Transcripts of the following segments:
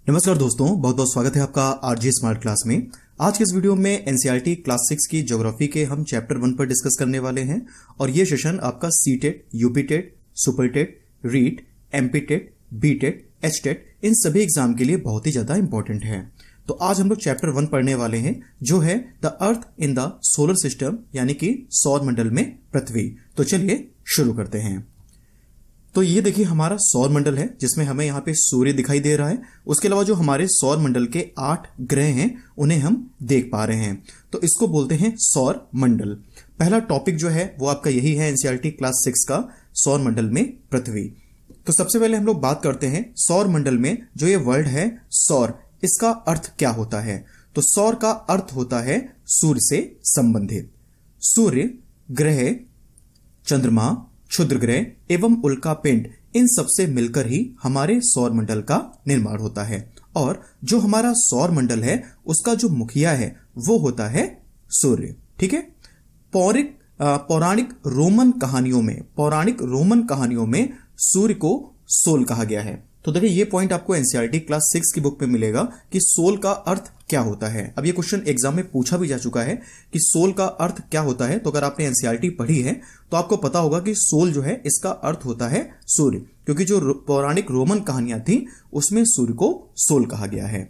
नमस्कार दोस्तों, बहुत बहुत स्वागत है आपका आरजे स्मार्ट क्लास में। आज के इस वीडियो में एनसीईआरटी क्लास 6 की ज्योग्राफी के हम चैप्टर 1 पर डिस्कस करने वाले हैं और ये सेशन आपका C TET, UP TET, super TET, REET, MP TET, B TET, H TET इन सभी एग्जाम के लिए बहुत ही ज्यादा इंपॉर्टेंट है। तो आज हम लोग चैप्टर 1 पढ़ने वाले हैं जो है the earth in the solar system, यानी कि सौर मंडल में पृथ्वी। तो चलिए शुरू करते हैं। तो ये देखिए हमारा सौर मंडल है जिसमें हमें यहाँ पे सूर्य दिखाई दे रहा है। उसके अलावा जो हमारे सौर मंडल के 8 ग्रह हैं उन्हें हम देख पा रहे हैं, तो इसको बोलते हैं सौर मंडल। पहला टॉपिक जो है वो आपका यही है एनसीईआरटी क्लास 6 का, सौर मंडल में पृथ्वी। तो सबसे पहले हम लोग बात करते हैं सौर मंडल में जो ये वर्ड है सौर, इसका अर्थ क्या होता है। तो सौर का अर्थ होता है सूर्य से संबंधित। सूर्य, ग्रह, चंद्रमा, क्षुद्र ग्रह एवं उल्का पिंड, इन सबसे मिलकर ही हमारे सौर मंडल का निर्माण होता है। और जो हमारा सौर मंडल है उसका जो मुखिया है वो होता है सूर्य। ठीक है। पौराणिक रोमन कहानियों में सूर्य को सोल कहा गया है। तो देखिए ये पॉइंट आपको एनसीईआरटी क्लास 6 की बुक में मिलेगा कि सोल का अर्थ क्या होता है। अब ये क्वेश्चन एग्जाम में पूछा भी जा चुका है कि सोल का अर्थ क्या होता है। तो अगर आपने एनसीईआरटी पढ़ी है तो आपको पता होगा कि सोल जो है इसका अर्थ होता है सूर्य, क्योंकि जो पौराणिक रोमन कहानियां थी उसमें सूर्य को सोल कहा गया है।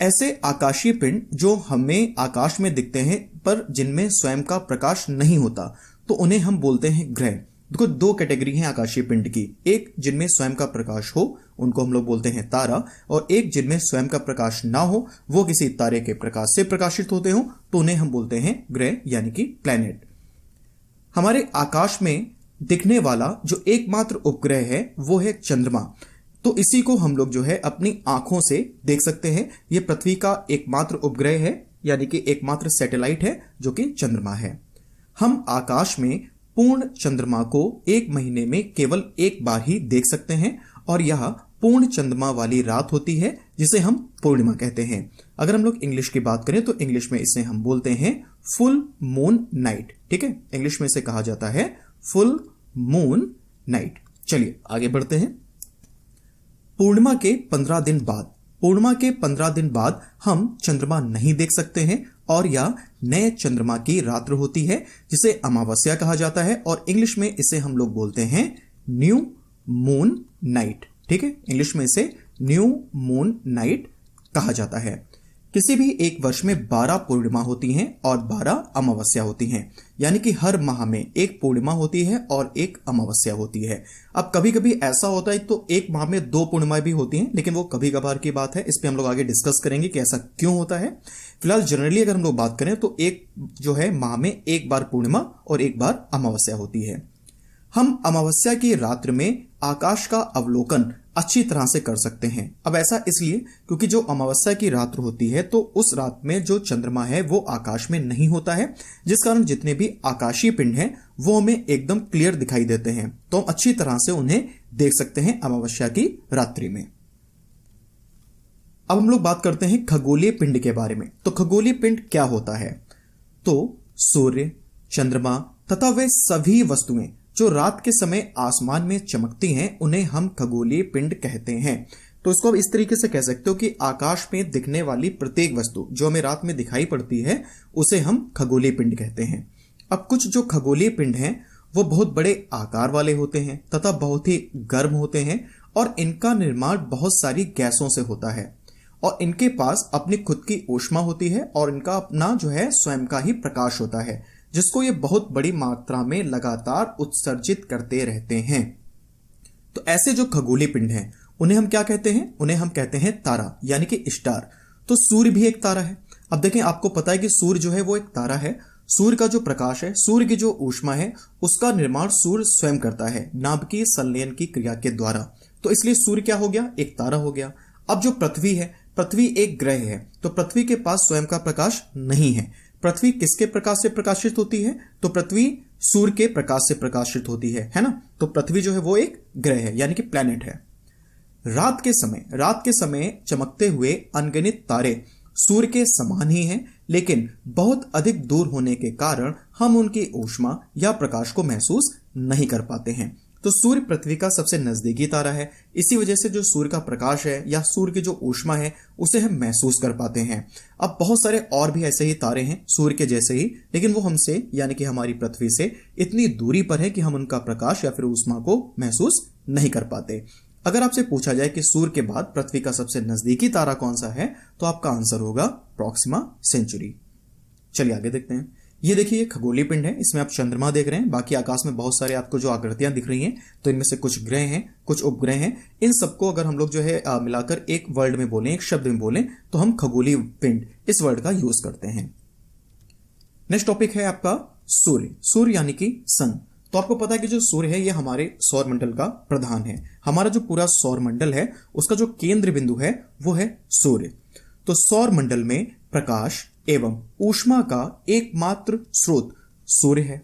ऐसे आकाशीय पिंड जो हमें आकाश में दिखते हैं पर जिनमें स्वयं का प्रकाश नहीं होता, तो उन्हें हम बोलते हैं ग्रह। देखो दो कैटेगरी है आकाशीय पिंड की, एक जिनमें स्वयं का प्रकाश हो उनको हम लोग बोलते हैं तारा, और एक जिनमें स्वयं का प्रकाश ना हो, वो किसी तारे के प्रकाश से प्रकाशित होते हो, तो उन्हें हम बोलते हैं ग्रह यानी कि प्लैनेट। हमारे आकाश में दिखने वाला जो एकमात्र उपग्रह है वो है चंद्रमा। तो इसी को हम लोग जो है अपनी आंखों से देख सकते हैं। ये पृथ्वी का एकमात्र उपग्रह है, यानी कि एकमात्र सैटेलाइट है जो कि चंद्रमा है। हम आकाश में पूर्ण चंद्रमा को एक महीने में केवल एक बार ही देख सकते हैं, और यह पूर्ण चंद्रमा वाली रात होती है जिसे हम पूर्णिमा कहते हैं। अगर हम लोग इंग्लिश की बात करें तो इंग्लिश में इसे हम बोलते हैं फुल मून नाइट। ठीक है, इंग्लिश में इसे कहा जाता है फुल मून नाइट। चलिए आगे बढ़ते हैं। पूर्णिमा के 15 दिन बाद हम चंद्रमा नहीं देख सकते हैं, और यह नए चंद्रमा की रात्र होती है जिसे अमावस्या कहा जाता है, और इंग्लिश में इसे हम लोग बोलते हैं न्यू मून नाइट। ठीक है, इंग्लिश में इसे न्यू मून नाइट कहा जाता है। किसी भी एक वर्ष में 12 पूर्णिमा होती हैं और 12 अमावस्या होती हैं, यानी कि हर माह में एक पूर्णिमा होती है और एक अमावस्या होती है। अब कभी कभी ऐसा होता है तो एक माह में 2 पूर्णिमा भी होती हैं, लेकिन वो कभी कभार की बात है, इस पे हम लोग आगे डिस्कस करेंगे कि ऐसा क्यों होता है। फिलहाल जनरली अगर हम लोग बात करें तो एक जो है माह में एक बार पूर्णिमा और एक बार अमावस्या होती है। हम अमावस्या की रात्रि में आकाश का अवलोकन अच्छी तरह से कर सकते हैं। अब ऐसा इसलिए क्योंकि जो अमावस्या की रात्रि होती है तो उस रात में जो चंद्रमा है वो आकाश में नहीं होता है, जिस कारण जितने भी आकाशीय पिंड हैं वो हमें एकदम क्लियर दिखाई देते हैं, तो हम अच्छी तरह से उन्हें देख सकते हैं अमावस्या की रात्रि में। अब हम लोग बात करते हैं खगोलीय पिंड के बारे में। तो खगोलीय पिंड क्या होता है? तो सूर्य, चंद्रमा तथा वे सभी वस्तुएं जो रात के समय आसमान में चमकती हैं उन्हें हम खगोलीय पिंड कहते हैं। तो इसको अब इस तरीके से कह सकते हो कि आकाश में दिखने वाली प्रत्येक वस्तु जो हमें रात में दिखाई पड़ती है उसे हम खगोलीय पिंड कहते हैं। अब कुछ जो खगोलीय पिंड हैं वो बहुत बड़े आकार वाले होते हैं तथा बहुत ही गर्म होते हैं, और इनका निर्माण बहुत सारी गैसों से होता है, और इनके पास अपनी खुद की ऊष्मा होती है, और इनका अपना जो है स्वयं का ही प्रकाश होता है जिसको ये बहुत बड़ी मात्रा में लगातार उत्सर्जित करते रहते हैं। तो ऐसे जो खगोलीय पिंड हैं उन्हें हम क्या कहते हैं? उन्हें हम कहते हैं तारा, यानी कि स्टार। तो सूर्य भी एक तारा है। अब देखें, आपको पता है कि सूर्य जो है वो एक तारा है। सूर्य का जो प्रकाश है, सूर्य की जो ऊष्मा है, उसका निर्माण सूर्य स्वयं करता है नाभिकीय संलयन की क्रिया के द्वारा। तो इसलिए सूर्य क्या हो गया? एक तारा हो गया। अब जो पृथ्वी है, पृथ्वी एक ग्रह है, तो पृथ्वी के पास स्वयं का प्रकाश नहीं है। पृथ्वी किसके प्रकाश से प्रकाशित होती है? तो पृथ्वी सूर्य के प्रकाश से प्रकाशित होती है ना। तो पृथ्वी जो है वो एक ग्रह है, यानी कि प्लैनेट है। रात के समय चमकते हुए अनगिनत तारे सूर्य के समान ही हैं, लेकिन बहुत अधिक दूर होने के कारण हम उनकी ऊष्मा या प्रकाश को महसूस नहीं कर पाते हैं। तो सूर्य पृथ्वी का सबसे नजदीकी तारा है। इसी वजह से जो सूर्य का प्रकाश है या सूर्य की जो ऊष्मा है उसे हम महसूस कर पाते हैं। अब बहुत सारे और भी ऐसे ही तारे हैं सूर्य के जैसे ही, लेकिन वो हमसे यानी कि हमारी पृथ्वी से इतनी दूरी पर है कि हम उनका प्रकाश या फिर ऊष्मा को महसूस नहीं कर पाते। अगर आपसे पूछा जाए कि सूर्य के बाद पृथ्वी का सबसे नजदीकी तारा कौन सा है, तो आपका आंसर होगा प्रॉक्सिमा सेंचुरी। चलिए आगे देखते हैं। ये देखिए खगोलीय पिंड है, इसमें आप चंद्रमा देख रहे हैं। बाकी आकाश में बहुत सारे आपको जो आकृतियां दिख रही हैं, तो इनमें से कुछ ग्रह हैं, कुछ उपग्रह हैं। इन सबको अगर हम लोग जो है मिलाकर एक वर्ड में बोलें, एक शब्द में बोलें, तो हम खगोलीय पिंड इस वर्ड का यूज करते हैं। नेक्स्ट टॉपिक है आपका सूर्य। सूर्य यानी कि सन। तो आपको पता है कि जो सूर्य है ये हमारे सौर मंडल का प्रधान है। हमारा जो पूरा सौर मंडल है उसका जो केंद्र बिंदु है वो है सूर्य। तो सौर मंडल में प्रकाश एवं ऊष्मा का एकमात्र स्रोत सूर्य है।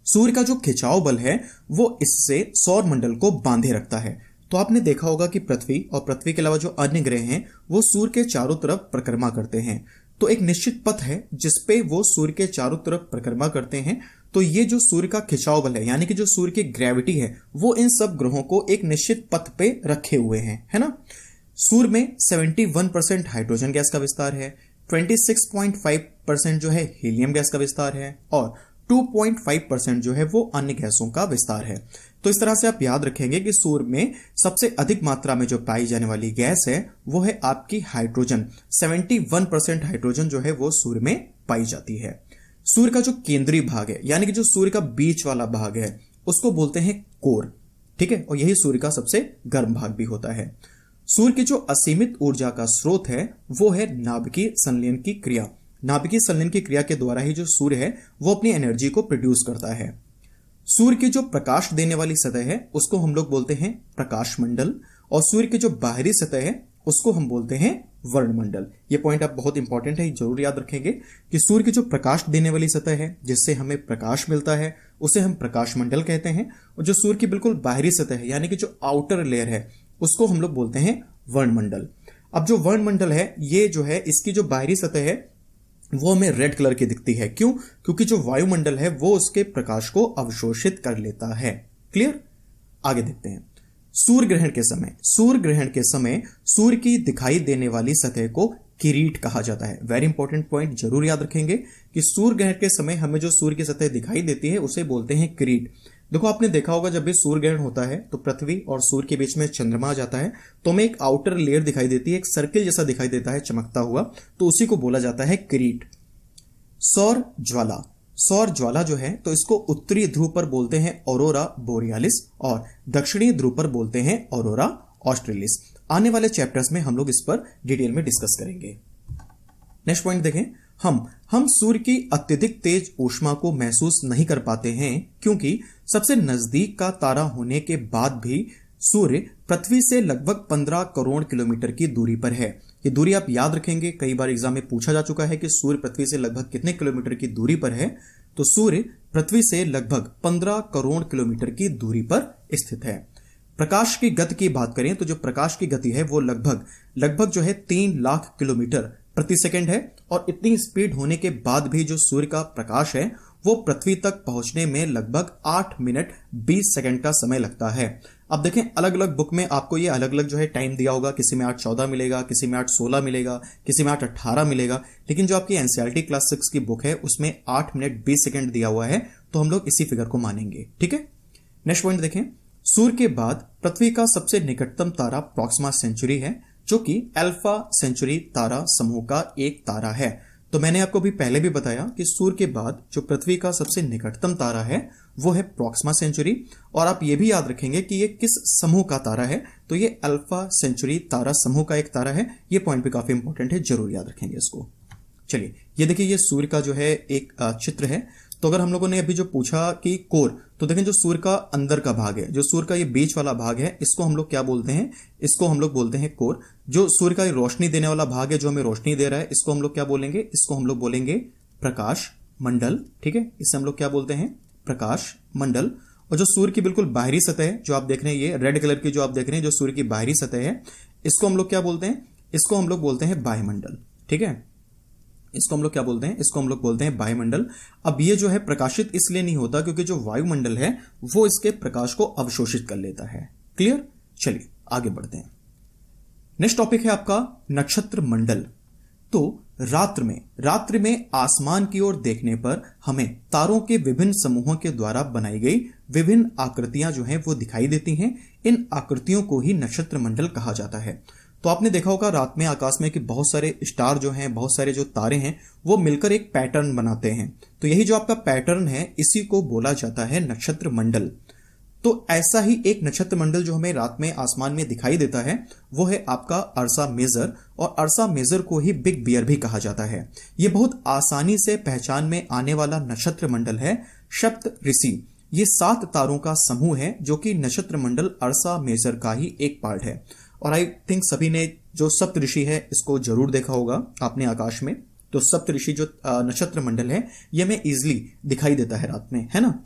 सूर्य का जो खिंचाव बल है वो इससे सौर मंडल को बांधे रखता है। तो आपने देखा होगा कि पृथ्वी और पृथ्वी के अलावा जो अन्य ग्रह हैं वो सूर्य के चारों तरफ परिक्रमा करते हैं। तो एक निश्चित पथ है जिसपे वो सूर्य के चारों तरफ परिक्रमा करते हैं। तो ये जो सूर्य का खिंचाव बल है यानी कि जो सूर्य की ग्रेविटी है वो इन सब ग्रहों को एक निश्चित पथ पे रखे हुए हैं, है ना। सूर्य में 71% हाइड्रोजन गैस का विस्तार है, 26.5% जो है हीलियम गैस का विस्तार है और 2.5% जो है वो अन्य गैसों का विस्तार है। तो इस तरह से आप याद रखेंगे कि सूर्य में सबसे अधिक मात्रा में जो पाई जाने वाली गैस है वो है आपकी हाइड्रोजन। 71% हाइड्रोजन जो है वो सूर्य में पाई जाती है। सूर्य का जो केंद्रीय भाग है यानी कि जो सूर्य का बीच वाला भाग है उसको बोलते हैं कोर, ठीक है, और यही सूर्य का सबसे गर्म भाग भी होता है। सूर्य की जो असीमित ऊर्जा का स्रोत है वो है नाभिकीय संलयन की क्रिया। नाभिकीय संलयन की क्रिया के द्वारा ही जो सूर्य है वो अपनी एनर्जी को प्रोड्यूस करता है। सूर्य की जो प्रकाश देने वाली सतह है उसको हम लोग बोलते हैं प्रकाश मंडल और सूर्य की जो बाहरी सतह है उसको हम बोलते हैं वर्णमंडल। ये पॉइंट आप बहुत इंपॉर्टेंट है, जरूर याद रखेंगे कि सूर्य की जो प्रकाश देने वाली सतह है जिससे हमें प्रकाश मिलता है उसे हम प्रकाश मंडल कहते हैं, और जो सूर्य की बिल्कुल बाहरी सतह है यानी कि जो आउटर लेयर है उसको हम लोग बोलते हैं वर्णमंडल। अब जो वर्णमंडल है ये जो है इसकी जो बाहरी सतह है वो हमें रेड कलर की दिखती है। क्यों? क्योंकि जो वायुमंडल है वो उसके प्रकाश को अवशोषित कर लेता है। क्लियर? आगे देखते हैं। सूर्य ग्रहण के समय सूर्य की दिखाई देने वाली सतह को किरीट कहा जाता है। वेरी इंपॉर्टेंट पॉइंट, जरूर याद रखेंगे कि सूर्य ग्रहण के समय हमें जो सूर्य की सतह दिखाई देती है उसे बोलते हैं किरीट। देखो आपने देखा होगा जब भी सूर्य ग्रहण होता है तो पृथ्वी और सूर्य के बीच में चंद्रमा आ जाता है तो हमें एक आउटर लेयर दिखाई देती है, एक सर्किल जैसा दिखाई देता है चमकता हुआ, तो उसी को बोला जाता है किरीट। सौर ज्वाला जो है तो इसको उत्तरी ध्रुव पर बोलते हैं ऑरोरा बोरियालिस और दक्षिणी ध्रुव पर बोलते हैं ऑरोरा ऑस्ट्रेलिस। आने वाले चैप्टर्स में हम लोग इस पर डिटेल में डिस्कस करेंगे। नेक्स्ट पॉइंट देखें। हम सूर्य की अत्यधिक तेज ऊष्मा को महसूस नहीं कर पाते हैं क्योंकि सबसे नजदीक का तारा होने के बाद भी सूर्य पृथ्वी से लगभग 15 करोड़ किलोमीटर की दूरी पर है। ये दूरी आप याद रखेंगे, कई बार एग्जाम में पूछा जा चुका है कि सूर्य पृथ्वी से लगभग कितने किलोमीटर की दूरी पर है। तो सूर्य पृथ्वी से लगभग 15 करोड़ किलोमीटर की दूरी पर स्थित है। प्रकाश की गति की बात करें तो जो प्रकाश की गति है वो लगभग जो है 3 लाख किलोमीटर प्रति सेकंड है, और इतनी स्पीड होने के बाद भी जो सूर्य का प्रकाश है वो पृथ्वी तक पहुंचने में लगभग 8 मिनट 20 सेकंड का समय लगता है। अब देखें अलग अलग बुक में आपको ये अलग अलग जो है टाइम दिया होगा, किसी में 8:14 मिलेगा, किसी में 8:16 मिलेगा, किसी में 8:18 मिलेगा, लेकिन जो आपकी एनसीईआरटी क्लास 6 की बुक है उसमें 8 मिनट 20 सेकंड दिया हुआ है, तो हम लोग इसी फिगर को मानेंगे। ठीक है, नेक्स्ट पॉइंट देखें। सूर्य के बाद पृथ्वी का सबसे निकटतम तारा प्रॉक्सिमा सेंचुरी है जो कि अल्फा सेंचुरी तारा समूह का एक तारा है। तो मैंने आपको भी पहले भी बताया कि सूर्य के बाद जो पृथ्वी का सबसे निकटतम तारा है वो है प्रॉक्सिमा सेंचुरी, और आप ये भी याद रखेंगे कि ये किस समूह का तारा है, तो ये अल्फा सेंचुरी तारा समूह का एक तारा है। ये पॉइंट भी काफी इंपॉर्टेंट है, जरूर याद रखेंगे इसको। चलिए ये देखिए, ये सूर्य का जो है एक चित्र है। तो अगर हम लोगों ने अभी जो पूछा कि कोर, तो देखें जो सूर्य का अंदर का भाग है, जो सूर्य का ये बीच वाला भाग है, इसको हम लोग क्या बोलते हैं, इसको हम लोग बोलते हैं कोर। जो सूर्य का रोशनी देने वाला भाग है, जो हमें रोशनी दे रहा है, इसको हम लोग क्या बोलेंगे, इसको हम लोग बोलेंगे प्रकाश मंडल। ठीक है, इसे हम लोग क्या बोलते हैं, प्रकाश मंडल। और जो सूर्य की बिल्कुल बाहरी सतह है जो आप देख रहे हैं, ये रेड कलर की जो आप देख रहे हैं, जो सूर्य की बाहरी सतह है, इसको हम लोग क्या बोलते हैं, इसको हम लोग बोलते हैं वायुमंडल। ठीक है, इसको हम लोग क्या बोलते हैं, इसको हम लोग बोलते हैं वायुमंडल। अब ये जो है प्रकाशित इसलिए नहीं होता क्योंकि जो वायुमंडल है वो इसके प्रकाश को अवशोषित कर लेता है। क्लियर? चलिए आगे बढ़ते हैं। नेक्स्ट टॉपिक है आपका नक्षत्र मंडल। तो रात्रि में आसमान की ओर देखने पर हमें तारों के विभिन्न समूहों के द्वारा बनाई गई विभिन्न आकृतियां जो हैं वो दिखाई देती हैं। इन आकृतियों को ही नक्षत्र मंडल कहा जाता है। तो आपने देखा होगा रात में आकाश में कि बहुत सारे स्टार जो हैं, बहुत सारे जो तारे हैं वो मिलकर एक पैटर्न बनाते हैं। तो यही जो आपका पैटर्न है इसी को बोला जाता है नक्षत्र मंडल। तो ऐसा ही एक नक्षत्र मंडल जो हमें रात में आसमान में दिखाई देता है वो है आपका अर्सा मेजर, और अर्सा मेजर को ही बिग बियर भी कहा जाता है। ये बहुत आसानी से पहचान में आने वाला नक्षत्र मंडल है। सप्त ऋषि ये 7 तारों का समूह है जो कि नक्षत्र मंडल अर्सा मेजर का ही एक पार्ट है। और आई थिंक सभी ने जो सप्त ऋषि है इसको जरूर देखा होगा आपने आकाश में। तो सप्त ऋषि जो नक्षत्र मंडल है ये हमें इजिली दिखाई देता है रात में, है ना।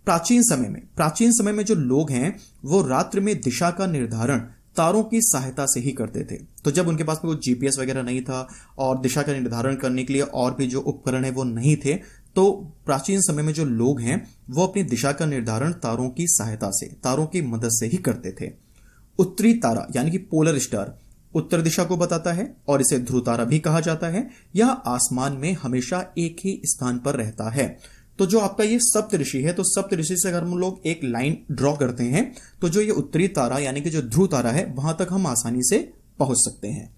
प्राचीन समय में जो लोग हैं वो रात्रि में दिशा का निर्धारण तारों की सहायता से ही करते थे। तो जब उनके पास में वो जीपीएस वगैरह नहीं था और दिशा का निर्धारण करने के लिए और भी जो उपकरण है वो नहीं थे, तो प्राचीन समय में जो लोग हैं वो अपनी दिशा का निर्धारण तारों की सहायता से, तारों की मदद से ही करते थे। उत्तरी तारा यानी कि पोलर स्टार उत्तर दिशा को बताता है और इसे ध्रुव तारा भी कहा जाता है। यह आसमान में हमेशा एक ही स्थान पर रहता है। तो जो आपका ये सप्त ऋषि है, तो सप्त ऋषि से अगर हम लोग एक लाइन ड्रॉ करते हैं तो जो ये उत्तरी तारा यानी कि जो ध्रुव तारा है वहां तक हम आसानी से पहुंच सकते हैं।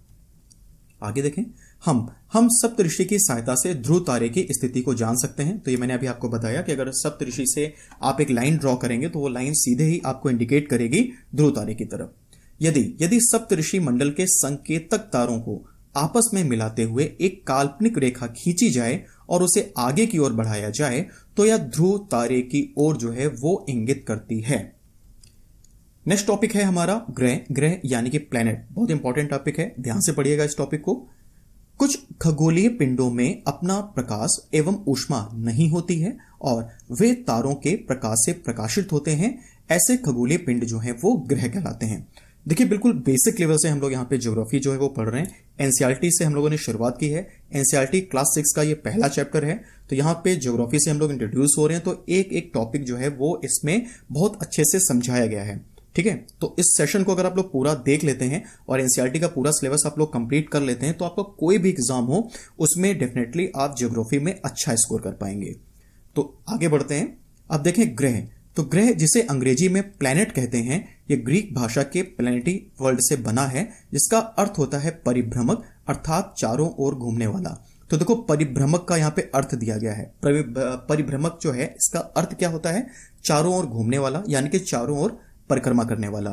आगे देखें, हम सप्त ऋषि की सहायता से ध्रुव तारे की स्थिति को जान सकते हैं। तो ये मैंने अभी आपको बताया कि अगर सप्त ऋषि से आप एक लाइन ड्रॉ करेंगे तो वो लाइन सीधे ही आपको इंडिकेट करेगी ध्रुव तारे की तरफ। यदि सप्त ऋषि मंडल के संकेतक तारों को आपस में मिलाते हुए एक काल्पनिक रेखा खींची जाए और उसे आगे की ओर बढ़ाया जाए तो यह ध्रुव तारे की ओर जो है वो इंगित करती है। नेक्स्ट टॉपिक है हमारा ग्रह यानी कि प्लैनेट। बहुत इंपॉर्टेंट टॉपिक है, ध्यान से पढ़िएगा इस टॉपिक को। कुछ खगोलीय पिंडों में अपना प्रकाश एवं ऊष्मा नहीं होती है और वे तारों के प्रकाश से प्रकाशित होते हैं। ऐसे खगोलीय पिंड जो हैं वो ग्रह कहलाते हैं। देखिए बिल्कुल बेसिक लेवल से हम लोग यहाँ पे ज्योग्राफी जो है वो पढ़ रहे हैं। एनसीईआरटी से हम लोगों ने शुरुआत की है। एनसीईआरटी क्लास 6 का ये पहला चैप्टर है। तो यहाँ पे ज्योग्राफी से हम लोग इंट्रोड्यूस हो रहे हैं। तो एक एक टॉपिक जो है वो इसमें बहुत अच्छे से समझाया गया है। ठीक है, तो इस सेशन को अगर आप लोग पूरा देख लेते हैं और एनसीईआरटी का पूरा सिलेबस आप लोग कंप्लीट कर लेते हैं तो आपका कोई भी एग्जाम हो उसमें डेफिनेटली आप ज्योग्राफी में अच्छा स्कोर कर पाएंगे। तो आगे बढ़ते हैं। अब देखें ग्रह। तो ग्रह जिसे अंग्रेजी में प्लैनेट कहते हैं, यह ग्रीक भाषा के प्लैनेटी वर्ड से बना है जिसका अर्थ होता है परिभ्रमक, अर्थात चारों ओर घूमने वाला। तो देखो परिभ्रमक का यहाँ पे अर्थ दिया गया है। परिभ्रमक जो है इसका अर्थ क्या होता है? चारों ओर घूमने वाला, यानी कि चारों ओर परिक्रमा करने वाला।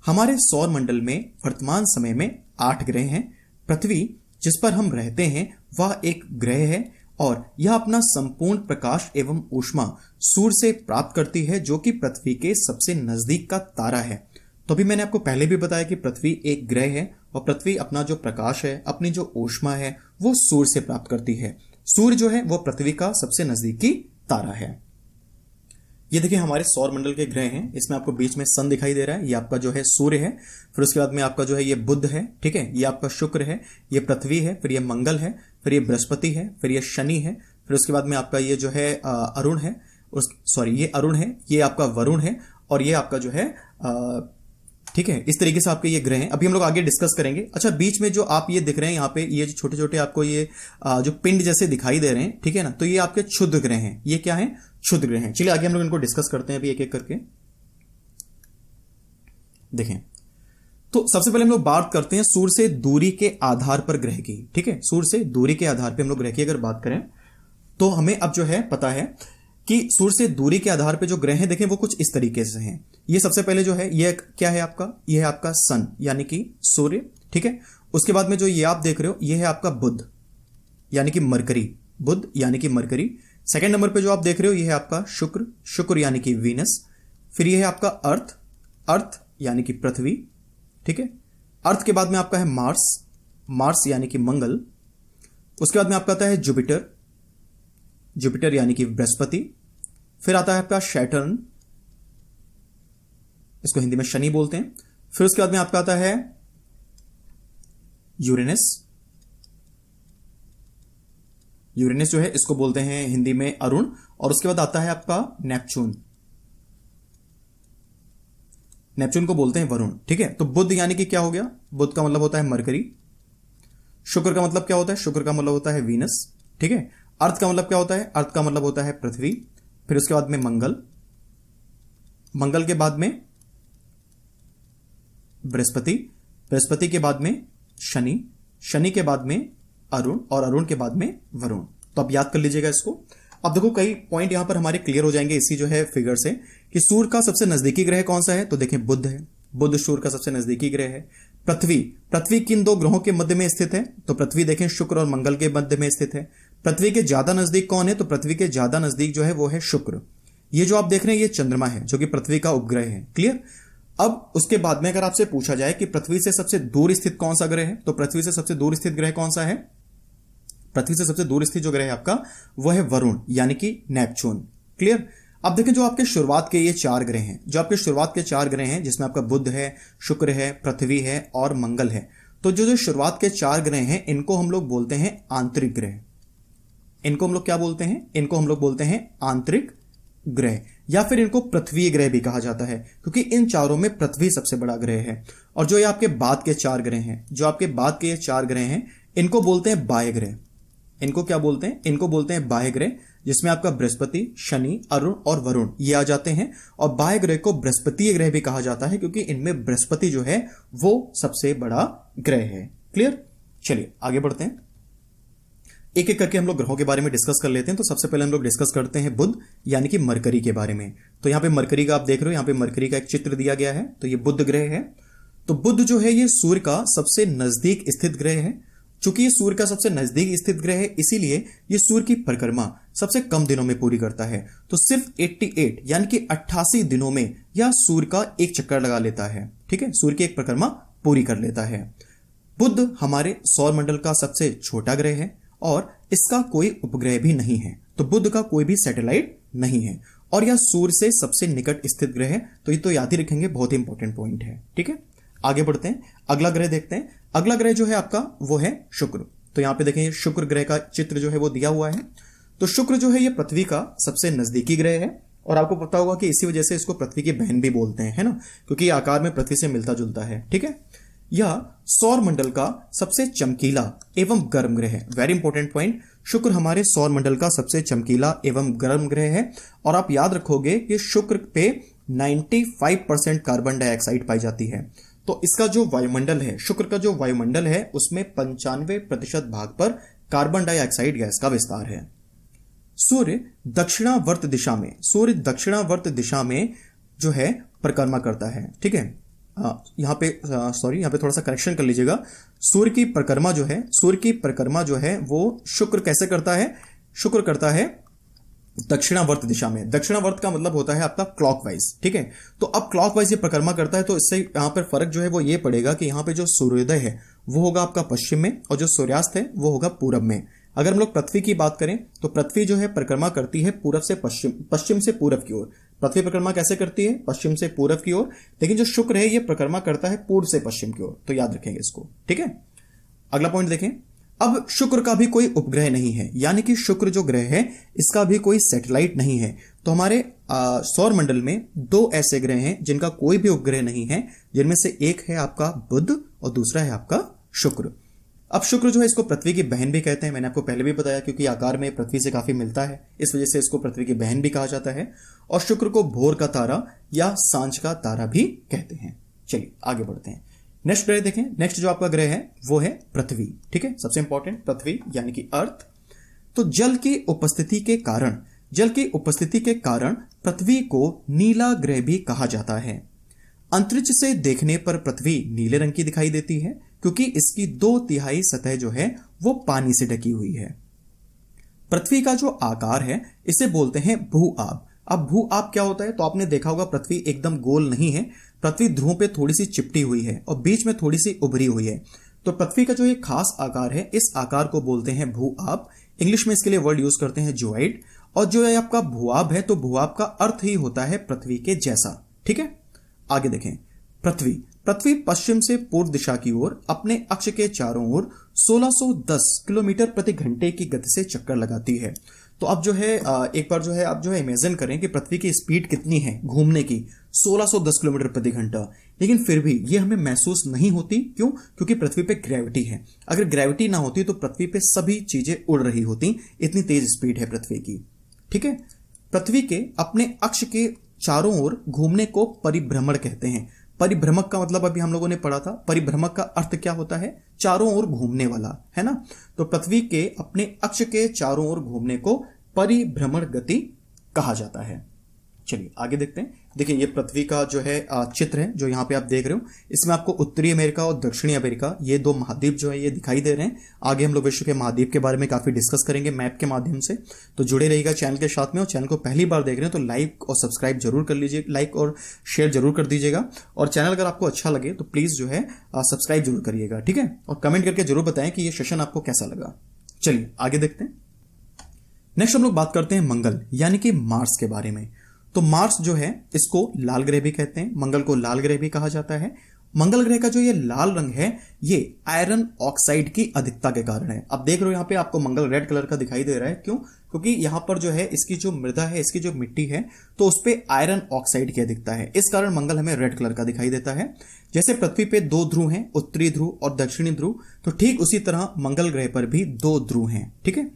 हमारे सौर मंडल में वर्तमान समय में 8 ग्रह हैं। पृथ्वी जिस पर हम रहते हैं वह एक ग्रह है और यह अपना संपूर्ण प्रकाश एवं ऊष्मा सूर्य से प्राप्त करती है जो कि पृथ्वी के सबसे नजदीक का तारा है। तो अभी मैंने आपको पहले भी बताया कि पृथ्वी एक ग्रह है और पृथ्वी अपना जो प्रकाश है, अपनी जो ऊष्मा है वो सूर्य से प्राप्त करती है। सूर्य जो है वो पृथ्वी का सबसे नजदीकी तारा है। ये देखिए हमारे सौर मंडल के ग्रह हैं। इसमें आपको बीच में सन दिखाई दे रहा है, ये आपका जो है सूर्य है। फिर उसके बाद में आपका जो है ये बुध है, ठीक है, ये आपका शुक्र है, ये पृथ्वी है, फिर ये मंगल है, फिर ये बृहस्पति है, फिर ये शनि है, फिर उसके बाद में आपका ये जो है अरुण है, ये अरुण है, ये आपका वरुण है और ये आपका जो है ठीक है। इस तरीके से आपके ये ग्रह हैं। अभी हम लोग आगे डिस्कस करेंगे। अच्छा, बीच में जो आप ये दिख रहे हैं यहाँ पे, ये जो छोटे छोटे आपको ये जो पिंड जैसे दिखाई दे रहे हैं, ठीक है ना, तो ये आपके क्षुद्र ग्रह हैं। ये क्या है? क्षुद्र ग्रह हैं। चलिए आगे हम लोग इनको डिस्कस करते हैं अभी एक एक करके। देखें, तो सबसे पहले हम लोग बात करते हैं सूर्य से दूरी के आधार पर ग्रह की। ठीक है, सूर्य से दूरी के आधार पर हम लोग ग्रह की अगर बात करें तो हमें अब जो है पता है कि सूर्य से दूरी के आधार पे जो ग्रह हैं, देखें वो कुछ इस तरीके से हैं। ये सबसे पहले जो है ये क्या है आपका? ये है आपका सन यानी कि सूर्य, ठीक है। उसके बाद में जो ये आप देख रहे हो ये है आपका बुध यानी कि मरकरी, बुध यानी कि मरकरी। सेकंड नंबर पे जो आप देख रहे हो ये है आपका शुक्र, शुक्र यानी कि वीनस। फिर ये है आपका अर्थ, अर्थ यानी कि पृथ्वी, ठीक है। अर्थ के बाद में आपका है मार्स, मार्स यानी कि मंगल। उसके बाद में आपका आता है जुपिटर, जुपिटर यानी कि बृहस्पति। फिर आता है आपका सैटर्न, इसको हिंदी में शनि बोलते हैं। फिर उसके बाद में आपका आता है यूरेनस, यूरेनस जो है इसको बोलते हैं हिंदी में अरुण, और उसके बाद आता है आपका नेपच्यून। नेपच्यून को बोलते हैं वरुण, ठीक है। तो बुध यानी कि क्या हो गया, बुध का मतलब होता है मरकरी। शुक्र का मतलब क्या होता है, शुक्र का मतलब होता है वीनस, ठीक है। अर्थ का मतलब क्या होता है, अर्थ का मतलब होता है पृथ्वी। फिर उसके बाद में मंगल, मंगल के बाद में बृहस्पति, बृहस्पति के बाद में शनि, शनि के बाद में अरुण, और अरुण के बाद में वरुण। तो आप याद कर लीजिएगा इसको। अब देखो कई पॉइंट यहां पर हमारे क्लियर हो जाएंगे इसी जो है फिगर से, कि सूर्य का सबसे नजदीकी ग्रह कौन सा है, तो देखें बुध है, बुध सूर्य का सबसे नजदीकी ग्रह है। पृथ्वी, पृथ्वी किन दो ग्रहों के मध्य में स्थित है, तो पृथ्वी देखें शुक्र और मंगल के मध्य में स्थित है। पृथ्वी के ज्यादा नजदीक कौन है, तो पृथ्वी के ज्यादा नजदीक जो है वो है शुक्र। ये जो आप देख रहे हैं ये चंद्रमा है जो कि पृथ्वी का उपग्रह है, क्लियर। अब उसके बाद में अगर आपसे पूछा जाए कि पृथ्वी से सबसे दूर स्थित कौन सा ग्रह है, तो पृथ्वी से सबसे दूर स्थित ग्रह कौन सा है, पृथ्वी से सबसे दूर स्थित जो ग्रह है आपका वो है वरुण यानी कि नेपच्यून, क्लियर। अब देखें जो आपके शुरुआत के ये 4 ग्रह हैं, जो आपके शुरुआत के 4 ग्रह हैं जिसमें आपका बुध है, शुक्र है, पृथ्वी है और मंगल है, तो जो शुरुआत के 4 ग्रह हैं इनको हम लोग बोलते हैं आंतरिक ग्रह। इनको हम लोग क्या बोलते हैं, इनको हम लोग बोलते हैं आंतरिक ग्रह, या फिर इनको पृथ्वी ग्रह भी कहा जाता है, क्योंकि इन चारों में पृथ्वी सबसे बड़ा ग्रह है। और जो ये आपके बाद के 4 ग्रह हैं, जो आपके बाद के ये 4 ग्रह हैं इनको बोलते हैं बाह्य ग्रह। इनको क्या बोलते हैं, इनको बोलते हैं बाह्य ग्रह, जिसमें आपका बृहस्पति, शनि, अरुण और वरुण ये आ जाते हैं। और बाह्य ग्रह को बृहस्पतीय ग्रह भी कहा जाता है, क्योंकि इनमें बृहस्पति जो है वो सबसे बड़ा ग्रह है, क्लियर। चलिए आगे बढ़ते हैं, एक एक करके हम लोग ग्रहों के बारे में डिस्कस कर लेते हैं। तो सबसे पहले हम लोग डिस्कस करते हैं बुध यानी कि मरकरी के बारे में। तो यहां पे मरकरी का आप देख रहे हो, यहां पे मरकरी का एक चित्र दिया गया है, तो ये बुध ग्रह है। तो बुध जो है ये सूर्य का सबसे नजदीक स्थित ग्रह है। चूंकि ये सूर्य का सबसे नजदीक स्थित ग्रह है, इसीलिए ये सूर्य की परिक्रमा सबसे कम दिनों में पूरी करता है। तो सिर्फ 88 यानी कि 88 दिनों में यह सूर्य का एक चक्कर लगा लेता है, ठीक है, सूर्य की एक परिक्रमा पूरी कर लेता है। बुध हमारे सौर मंडल का सबसे छोटा ग्रह है और इसका कोई उपग्रह भी नहीं है। तो बुध का कोई भी सैटेलाइट नहीं है और यह सूर्य से सबसे निकट स्थित ग्रह है। तो ये तो याद ही रखेंगे, बहुत ही इंपॉर्टेंट पॉइंट है, ठीक है। आगे बढ़ते हैं, अगला ग्रह देखते हैं। अगला ग्रह जो है आपका वो है शुक्र। तो यहां पे देखें शुक्र ग्रह का चित्र जो है वो दिया हुआ है। तो शुक्र जो है ये पृथ्वी का सबसे नजदीकी ग्रह है और आपको पता होगा कि इसी वजह से इसको पृथ्वी की बहन भी बोलते हैं, है ना, क्योंकि आकार में पृथ्वी से मिलता जुलता है, ठीक है। यह सौर मंडल का सबसे चमकीला एवं गर्म ग्रह है। वेरी इंपॉर्टेंट पॉइंट, शुक्र हमारे सौर मंडल का सबसे चमकीला एवं गर्म ग्रह है। और आप याद रखोगे कि शुक्र पे 95% कार्बन डाइऑक्साइड पाई जाती है। तो इसका जो वायुमंडल है, शुक्र का जो वायुमंडल है उसमें 95% भाग पर कार्बन डाइऑक्साइड गैस का विस्तार है। सूर्य दक्षिणावर्त दिशा में, सूर्य दक्षिणावर्त दिशा में जो है परिक्रमा करता है, ठीक है। यहां पे थोड़ा सा करेक्शन कर लीजिएगा। सूर्य की परिक्रमा जो है, सूर्य की परिक्रमा जो है वो शुक्र कैसे करता है, शुक्र करता है दक्षिणावर्त दिशा में। दक्षिणावर्त का मतलब होता है आपका क्लॉकवाइज, ठीक है। तो अब क्लॉकवाइज ये परिक्रमा करता है, तो इससे यहां पर फर्क जो है वो ये पड़ेगा कि यहां पे जो सूर्योदय है वो होगा आपका पश्चिम में और जो सूर्यास्त है वो होगा पूरब में। अगर हम लोग पृथ्वी की बात करें तो पृथ्वी जो है परिक्रमा करती है पूरब से पश्चिम, पश्चिम से पूरब की ओर। पृथ्वी परिक्रमा कैसे करती है, पश्चिम से पूरब की ओर, लेकिन जो शुक्र है ये परिक्रमा करता है पूर्व से पश्चिम की ओर। तो याद रखेंगे इसको, ठीक है। अगला पॉइंट देखें। अब शुक्र का भी कोई उपग्रह नहीं है, यानी कि शुक्र जो ग्रह है इसका भी कोई सैटेलाइट नहीं है। तो हमारे सौर मंडल में 2 ऐसे ग्रह हैं जिनका कोई भी उपग्रह नहीं है, जिनमें से एक है आपका बुध और दूसरा है आपका शुक्र। अब शुक्र जो है इसको पृथ्वी की बहन भी कहते हैं, मैंने आपको पहले भी बताया, क्योंकि आकार में पृथ्वी से काफी मिलता है, इस वजह से इसको पृथ्वी की बहन भी कहा जाता है। और शुक्र को भोर का तारा या सांझ का तारा भी कहते हैं। चलिए आगे बढ़ते हैं, नेक्स्ट ग्रह देखें। नेक्स्ट जो आपका ग्रह है वो है पृथ्वी, ठीक है, सबसे इंपॉर्टेंट पृथ्वी यानी कि अर्थ। तो जल की उपस्थिति के कारण, जल की उपस्थिति के कारण पृथ्वी को नीला ग्रह भी कहा जाता है। अंतरिक्ष से देखने पर पृथ्वी नीले रंग की दिखाई देती है, क्योंकि इसकी 2/3 सतह जो है वो पानी से ढकी हुई है। पृथ्वी का जो आकार है इसे बोलते हैं भू-आब। अब भू-आब क्या होता है, तो आपने देखा होगा पृथ्वी एकदम गोल नहीं है, पृथ्वी ध्रुवों पे थोड़ी सी चिपटी हुई है और बीच में थोड़ी सी उभरी हुई है। तो पृथ्वी का जो एक खास आकार है इस आकार को बोलते हैं भू-आब। इंग्लिश में इसके लिए वर्ड यूज करते हैं जोइड। और जो है आपका भू-आब है, तो भू-आब का अर्थ ही होता है पृथ्वी के जैसा, ठीक है। आगे देखें, पृथ्वी, पृथ्वी पश्चिम से पूर्व दिशा की ओर अपने अक्ष के चारों ओर 1610 किलोमीटर प्रति घंटे की गति से चक्कर लगाती है। तो अब जो है एक बार जो है आप जो है इमेजिन करें कि पृथ्वी की स्पीड कितनी है घूमने की, 1610 किलोमीटर प्रति घंटा, लेकिन फिर भी ये हमें महसूस नहीं होती। क्यों? क्योंकि पृथ्वी पे ग्रेविटी है। अगर ग्रेविटी ना होती तो पृथ्वी पे सभी चीजें उड़ रही होती, इतनी तेज स्पीड है पृथ्वी की। ठीक है, पृथ्वी के अपने अक्ष के चारों ओर घूमने को परिभ्रमण कहते हैं। परिभ्रमक का मतलब अभी हम लोगों ने पढ़ा था, परिभ्रमक का अर्थ क्या होता है? चारों ओर घूमने वाला, है ना। तो पृथ्वी के अपने अक्ष के चारों ओर घूमने को परिभ्रमण गति कहा जाता है। चलिए आगे देखते हैं। देखिए ये पृथ्वी का जो है चित्र है जो यहाँ पे आप देख रहे हो। इसमें आपको उत्तरी अमेरिका और दक्षिणी अमेरिका ये दो महाद्वीप जो है ये दिखाई दे रहे हैं। आगे हम लोग विश्व के महाद्वीप के बारे में काफी डिस्कस करेंगे मैप के माध्यम से, तो जुड़े रहिएगा चैनल के साथ में। और चैनल को पहली बार देख रहे हैं तो लाइक और सब्सक्राइब जरूर कर लीजिए, लाइक और शेयर जरूर कर दीजिएगा। और चैनल अगर आपको अच्छा लगे तो प्लीज जो है सब्सक्राइब जरूर करिएगा, ठीक है। और कमेंट करके जरूर बताएं कि ये सेशन आपको कैसा लगा। चलिए आगे देखते हैं। नेक्स्ट हम लोग बात करते हैं मंगल यानी कि मार्स के बारे में। तो मार्स जो है इसको लाल ग्रह भी कहते हैं, मंगल को लाल ग्रह भी कहा जाता है। मंगल ग्रह का जो ये लाल रंग है ये आयरन ऑक्साइड की अधिकता के कारण है। अब देख रहे हो यहाँ पे आपको मंगल रेड कलर का दिखाई दे रहा है। क्यों? क्योंकि यहां पर जो है इसकी जो मृदा है, इसकी जो मिट्टी है, तो उस पर आयरन ऑक्साइड की अधिकता है। इस कारण मंगल हमें रेड कलर का दिखाई देता है। जैसे पृथ्वी पे दो ध्रुव हैं, उत्तरी ध्रुव और दक्षिणी ध्रुव, तो ठीक उसी तरह मंगल ग्रह पर भी दो ध्रुव हैं। ठीक है,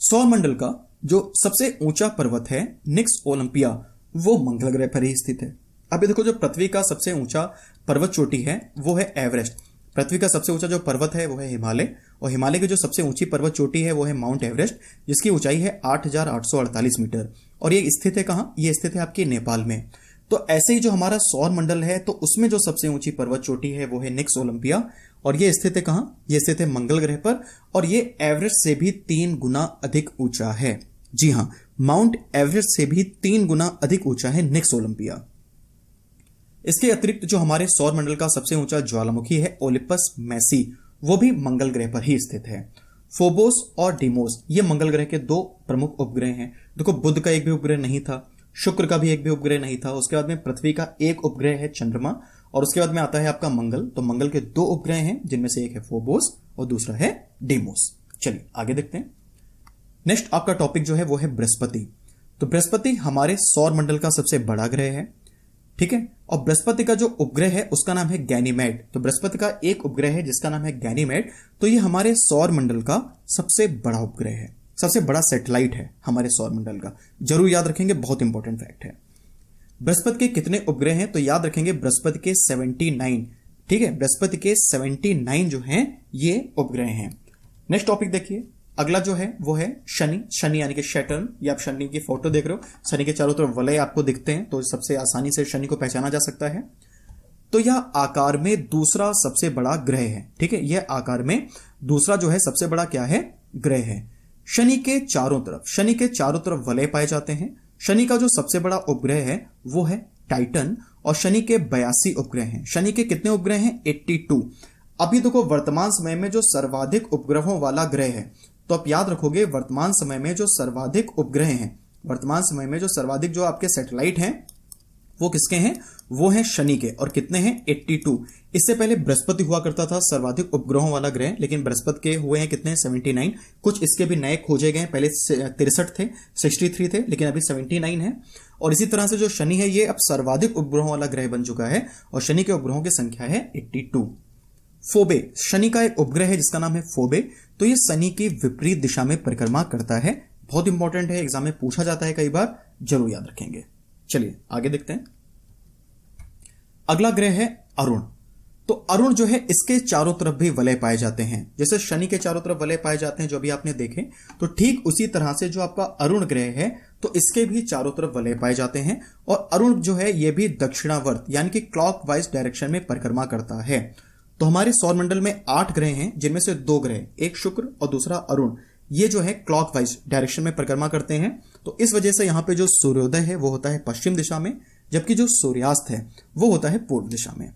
सौरमंडल का जो सबसे ऊंचा पर्वत है निक्स ओलंपिया, वो मंगल ग्रह पर ही स्थित है। अभी देखो जो पृथ्वी का सबसे ऊंचा पर्वत चोटी है वो है एवरेस्ट। पृथ्वी का सबसे ऊंचा जो पर्वत है वो है हिमालय, और हिमालय की जो सबसे ऊंची पर्वत चोटी है वो है माउंट एवरेस्ट, जिसकी ऊंचाई है 8,848 मीटर। और ये स्थित है कहां? ये स्थित है आपके नेपाल में। तो ऐसे ही जो हमारा सौर मंडल है तो उसमें जो सबसे ऊंची पर्वत चोटी है वो है निक्स ओलंपिया, और ये स्थित है कहां? ये स्थित है मंगल ग्रह पर, और ये एवरेस्ट से भी 3 गुना अधिक ऊंचा है। जी हां, माउंट एवरेस्ट से भी 3 गुना अधिक ऊंचा है निक्स ओलंपिया। इसके अतिरिक्त जो हमारे सौर मंडल का सबसे ऊंचा ज्वालामुखी है ओलिपस मैसी, वो भी मंगल ग्रह पर ही स्थित है। फोबोस और डीमोस ये मंगल ग्रह के 2 प्रमुख उपग्रह हैं। देखो बुध का एक भी उपग्रह नहीं था, शुक्र का भी एक भी उपग्रह नहीं था। उसके बाद में पृथ्वी का एक उपग्रह है चंद्रमा, और उसके बाद में आता है आपका मंगल। तो मंगल के 2 उपग्रह हैं जिनमें से एक है फोबोस और दूसरा है डीमोस। चलिए आगे देखते हैं। नेक्स्ट आपका टॉपिक जो है वो है बृहस्पति। तो बृहस्पति हमारे सौर मंडल का सबसे बड़ा ग्रह है। ठीक है, और बृहस्पति का जो उपग्रह है उसका नाम है गैनीमेड। तो बृहस्पति का एक उपग्रह है जिसका नाम है गैनीमेड। तो ये हमारे सौर मंडल का सबसे बड़ा उपग्रह है, सबसे बड़ा सैटेलाइट है हमारे सौर मंडल का। जरूर याद रखेंगे, बहुत इंपॉर्टेंट फैक्ट है। बृहस्पति के कितने उपग्रह हैं? तो याद रखेंगे बृहस्पति के 79। ठीक है, बृहस्पति के 79 जो हैं ये उपग्रह हैं। नेक्स्ट टॉपिक देखिए। अगला जो है वो है शनि। शनि यानी कि सैटर्न, ये आप शनि की फोटो देख रहे हो। शनि के चारों तरफ वलय आपको दिखते हैं, तो सबसे आसानी से शनि को पहचाना जा सकता है। तो यह आकार में दूसरा सबसे बड़ा ग्रह है। ठीक है, यह आकार में दूसरा जो है सबसे बड़ा क्या है? ग्रह है। शनि के चारों तरफ वलय पाए जाते हैं। शनि का जो सबसे बड़ा उपग्रह है वो है टाइटन, और शनि के 82 उपग्रह हैं। शनि के कितने उपग्रह हैं? 82। अभी देखो वर्तमान समय में जो सर्वाधिक उपग्रहों वाला ग्रह है, तो आप याद रखोगे वर्तमान समय में जो सर्वाधिक उपग्रह हैं, वर्तमान समय में जो सर्वाधिक जो आपके सैटेलाइट हैं वो किसके हैं? वो हैं शनि के। और कितने हैं? 82। इससे पहले बृहस्पति हुआ करता था सर्वाधिक उपग्रहों वाला ग्रह, लेकिन बृहस्पति के हुए हैं कितने? 79। कुछ इसके भी नए खोजे गए, पहले 63 थे, 63 थे, लेकिन अभी 79 है। और इसी तरह से जो शनि है ये अब सर्वाधिक उपग्रहों वाला ग्रह बन चुका है, और शनि के उपग्रहों की संख्या है 82। फोबे शनि का एक उपग्रह है जिसका नाम है फोबे। तो ये शनि की विपरीत दिशा में परिक्रमा करता है। बहुत इंपॉर्टेंट है, एग्जाम में पूछा जाता है कई बार, जरूर याद रखेंगे। चलिए आगे देखते हैं। अगला ग्रह है अरुण। तो अरुण जो है इसके चारों तरफ भी वलय पाए जाते हैं। जैसे शनि के चारों तरफ वलय पाए जाते हैं जो अभी आपने देखे, तो ठीक उसी तरह से जो आपका अरुण ग्रह है तो इसके भी चारों तरफ वलय पाए जाते हैं। और अरुण जो है ये भी दक्षिणावर्त यानी कि क्लॉकवाइज डायरेक्शन में परिक्रमा करता है। तो हमारे सौरमंडल में 8 ग्रह हैं, जिनमें से 2 ग्रह, एक शुक्र और दूसरा अरुण, ये जो है क्लॉकवाइज डायरेक्शन में परिक्रमा करते हैं। तो इस वजह से यहां पे जो सूर्योदय है वो होता है पश्चिम दिशा में, जबकि जो सूर्यास्त है वो होता है पूर्व दिशा में।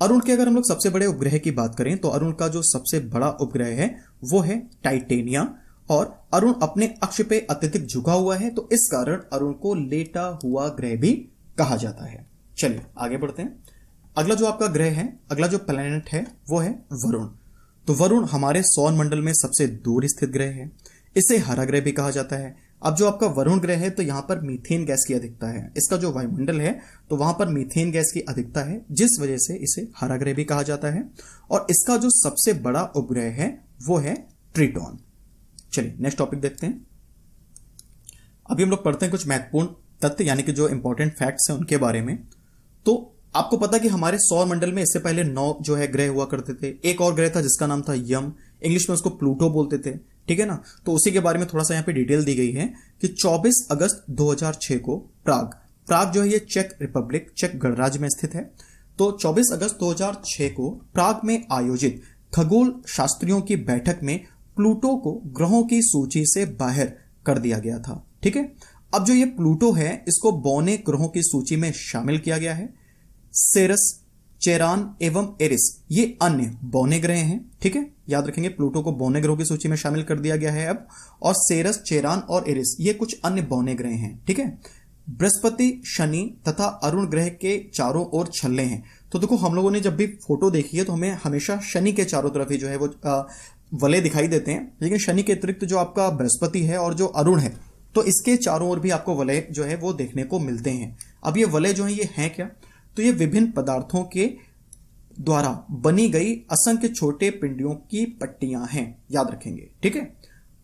अरुण के अगर हम लोग सबसे बड़े उपग्रह की बात करें तो अरुण का जो सबसे बड़ा उपग्रह है वो है टाइटेनिया, और अरुण अपने अक्ष पे अत्यधिक झुका हुआ है, तो इस कारण अरुण को लेटा हुआ ग्रह भी कहा जाता है। चलिए आगे बढ़ते हैं। अगला जो आपका ग्रह है, अगला जो प्लैनेट है वो है वरुण। तो वरुण हमारे सौर मंडल में सबसे दूर स्थित ग्रह है। इसे हरा ग्रह भी कहा जाता है। अब जो आपका वरुण ग्रह है तो यहां पर मीथेन गैस की अधिकता है। इसका जो वायुमंडल है तो वहां पर मीथेन गैस की अधिकता है, जिस वजह से इसे हरा ग्रह भी कहा जाता है। और इसका जो सबसे बड़ा उपग्रह है वो है ट्रिटॉन। चलिए नेक्स्ट टॉपिक देखते हैं। अभी हम लोग पढ़ते हैं कुछ महत्वपूर्ण तथ्य, यानी कि जो इंपॉर्टेंट फैक्ट्स हैं उनके बारे में। तो आपको पता कि हमारे सौर मंडल में इससे पहले 9 जो है ग्रह हुआ करते थे। एक और ग्रह था जिसका नाम था यम, इंग्लिश में उसको प्लूटो बोलते थे, ठीक है ना। तो उसी के बारे में थोड़ा सा यहाँ पे डिटेल दी गई है कि 24 अगस्त 2006 को प्राग जो है ये चेक रिपब्लिक, चेक गणराज्य में स्थित है। तो 24 अगस्त 2006 को प्राग में आयोजित खगोल शास्त्रियों की बैठक में प्लूटो को ग्रहों की सूची से बाहर कर दिया गया था, ठीक है। अब जो ये प्लूटो है इसको बौने ग्रहों की सूची में शामिल किया गया है। सेरस, चेरान एवं एरिस ये अन्य बौने ग्रह हैं, ठीक है। याद रखेंगे प्लूटो को बौने ग्रहों की सूची में शामिल कर दिया गया है अब। और सेरस, चेरान और एरिस ये कुछ अन्य बौने ग्रह हैं, ठीक है। बृहस्पति, शनि तथा अरुण ग्रह के चारों ओर छल्ले हैं। तो देखो हम लोगों ने जब भी फोटो देखी है तो हमें हमेशा शनि के चारों तरफ ही जो है वो वलय दिखाई देते हैं, लेकिन शनि के अतिरिक्त जो आपका बृहस्पति है और जो अरुण है तो इसके चारों ओर भी आपको वलय जो है वो देखने को मिलते हैं। अब ये वलय जो है ये हैं क्या, तो ये विभिन्न पदार्थों के द्वारा बनी गई असंख्य छोटे पिंडियों की पट्टियां हैं, याद रखेंगे, ठीक है।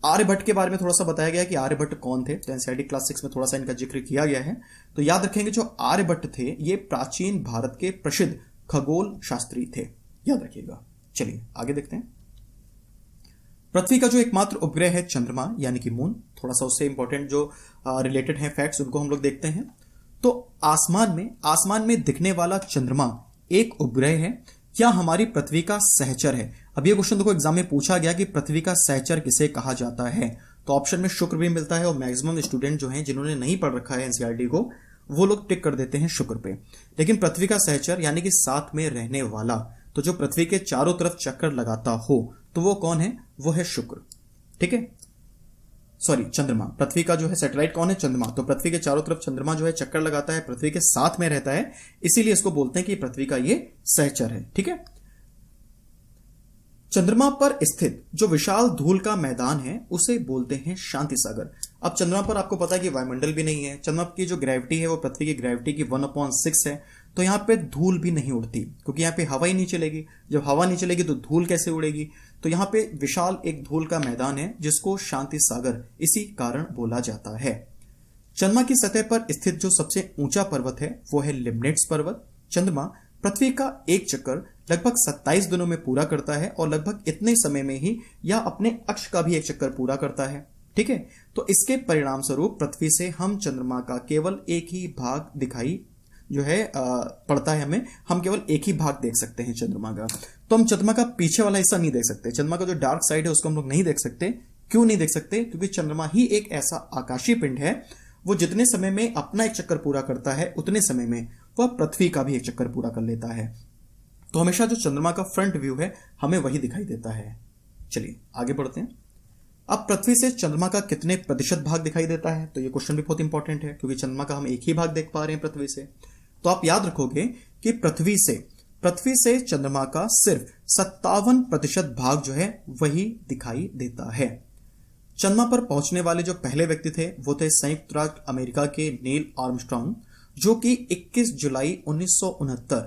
आर्यभट्ट के बारे में थोड़ा सा बताया गया कि आर्यभट्ट कौन थे, तो एनसीईआरटी क्लास 6 में थोड़ा सा इनका जिक्र किया गया है। तो याद रखेंगे जो आर्यभट्ट थे ये प्राचीन भारत के प्रसिद्ध खगोल शास्त्री थे, याद रखिएगा। चलिए आगे देखते हैं। पृथ्वी का जो एकमात्र उपग्रह है चंद्रमा यानी कि मून, थोड़ा सा उससे इंपॉर्टेंट जो रिलेटेड है फैक्ट्स उनको हम लोग देखते हैं। तो आसमान में दिखने वाला चंद्रमा एक उपग्रह है या हमारी पृथ्वी का सहचर है। अब ये क्वेश्चन देखो एग्जाम में पूछा गया कि पृथ्वी का सहचर किसे कहा जाता है, तो ऑप्शन में शुक्र भी मिलता है और मैक्सिमम स्टूडेंट जो हैं जिन्होंने नहीं पढ़ रखा है एनसीईआरटी को वो लोग टिक कर देते हैं शुक्र पे। लेकिन पृथ्वी का सहचर यानी कि साथ में रहने वाला, तो जो पृथ्वी के चारों तरफ चक्कर लगाता हो तो वो कौन है, वो है शुक्र, ठीक है। सॉरी चंद्रमा। पृथ्वी का जो है सैटेलाइट कौन है, चंद्रमा। तो पृथ्वी के चारों तरफ चंद्रमा जो है चक्कर लगाता है, पृथ्वी के साथ में रहता है, इसीलिए इसको बोलते हैं कि पृथ्वी का ये सहचर है, ठीक है। चंद्रमा पर स्थित जो विशाल धूल का मैदान है उसे बोलते हैं शांति सागर। अब चंद्रमा पर आपको पता है कि वायुमंडल भी नहीं है, चंद्रमा की जो ग्रेविटी है वो पृथ्वी की ग्रेविटी की 1/6 है, तो यहाँ पे धूल भी नहीं उड़ती क्योंकि यहाँ पे हवा ही नहीं चलेगी। जब हवा नहीं चलेगी तो धूल कैसे उड़ेगी, तो यहाँ पे विशाल एक धूल का मैदान है जिसको शांति सागर इसी कारण बोला जाता है। चंद्रमा की सतह पर स्थित जो सबसे ऊंचा पर्वत है वो है लिम्बनेट्स पर्वत। चंद्रमा पृथ्वी का एक चक्कर लगभग 27 दिनों में पूरा करता है और लगभग इतने समय में ही या अपने अक्ष का भी एक चक्कर पूरा करता है, ठीक है। तो इसके परिणाम स्वरूप पृथ्वी से हम चंद्रमा का केवल एक ही भाग दिखाई जो है पड़ता है, हमें हम केवल एक ही भाग देख सकते हैं चंद्रमा का। तो हम चंद्रमा का पीछे वाला हिस्सा नहीं देख सकते, चंद्रमा का जो डार्क साइड है उसको हम लोग नहीं देख सकते। क्यों नहीं देख सकते, क्योंकि चंद्रमा ही एक ऐसा आकाशीय पिंड है वो जितने समय में अपना एक चक्कर पूरा करता है उतने समय में वह पृथ्वी का भी एक चक्कर पूरा कर लेता है। तो हमेशा जो चंद्रमा का फ्रंट व्यू है हमें वही दिखाई देता है। चलिए आगे बढ़ते हैं। अब पृथ्वी से चंद्रमा का कितने प्रतिशत भाग दिखाई देता है, तो ये क्वेश्चन भी बहुत इंपॉर्टेंट है क्योंकि चंद्रमा का हम एक ही भाग देख पा रहे हैं पृथ्वी से। तो आप याद रखोगे कि पृथ्वी से चंद्रमा का सिर्फ 57% भाग जो है वही दिखाई देता है। चंद्रमा पर पहुंचने वाले जो पहले व्यक्ति थे वो थे संयुक्त राज्य अमेरिका के नील आर्मस्ट्रांग, जो कि 21 जुलाई 1969